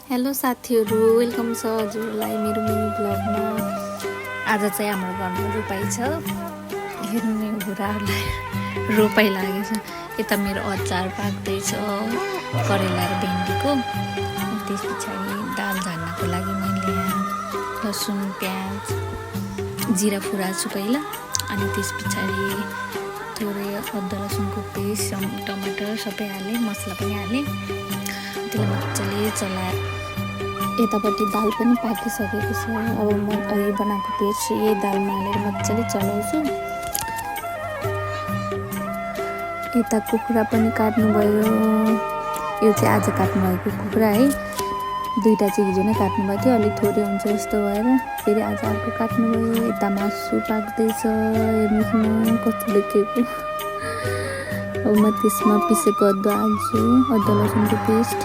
Hello साथीहरू, welcome छ हजुरलाई मेरो मिनी ब्लगमा। आज चाहिँ हाम्रो घरमा रोपाइ छ। हेर्ने बुढाहरूलाई रोपाइ लागेछ। यता मेरो अचार पाक्दैछ करेला र भेन्डीको। त्यस पछाडि दाल झान्नको लागि मैले यहाँ लसुन प्याज जिरा फुराल्छु पहिला, अनि त्यस पछाडि थोरै अदुवा लसुनको पेस्ट टमाटर सबै हालेँ, मसला पनि हालेँ। त्यसलाई मजाले चलाएँ। यतापट्टि दाल पनि पाकिसकेको छ। अब म अघि बनाएको पेस्ट यही दालमा हालेर मजाले चलाउँछु। यता कुखुरा पनि काट्नुभयो। यो चाहिँ आज काट्नुभएको कुखुरा है। दुईवटा चाहिँ हिजो नै काट्नुभएको थियो, अलिक थोरै हुन्छ जस्तो भएर फेरि आज अर्को काट्नुभयो। यता मासु पाक्दैछ, हेर्नुहोस् न कस्तो देखेको। अब म त्यसमा पिसेको अदुवा हाल्छु, अदुवा लसुनको पेस्ट,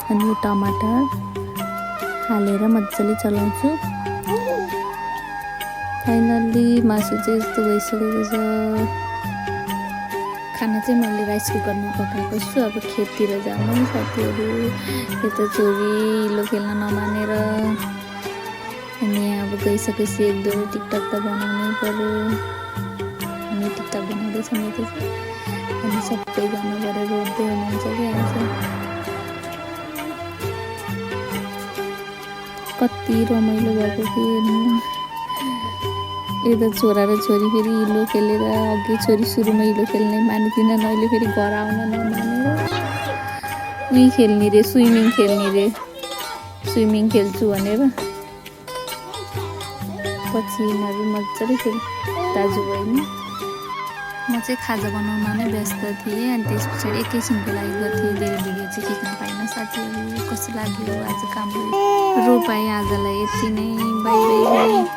अनि यो टमाटर हालेर मजाले चलाउँछु। फाइनल्ली मासु चाहिँ यस्तो भइसकेको छ। खाना चाहिँ मैले राइस कुकरमा पकाएको छु। अब खेततिर जानु साथीहरू। यता छोरी हिलो खेल्न नमानेर, अनि अब गइसकेपछि एक दुई टिकटक त बनाउनै पर्यो। हामी टिकटक बनाउँदैछौँ यता चाहिँ, अनि सबैजना गरेर रोड्दै हुनुहुन्छ क्या आज। कति रमाइलो भएको कि हेर्नु। यता छोरा र छोरी फेरि हिलो खेलेर, अघि छोरी सुरुमा हिलो खेल्ने मानिदिन, अहिले फेरि घर आउन नमानेर उहीँ खेल्ने रे, स्विमिङ खेल्ने रे, स्विमिङ खेल्छु भनेर। पछि यिनीहरू मजाले खेल दाजुबहिनी। म चाहिँ खाजा बनाउन नै व्यस्त थिएँ, अनि त्यस पछाडि एकैछिनको लागि गर्थेँ। धेरै भिडियो चाहिँ खिच्न पाइनँ साथीहरू। कस्तो लाग्यो आज काम रोपाएँ आजलाई यति नै। By by.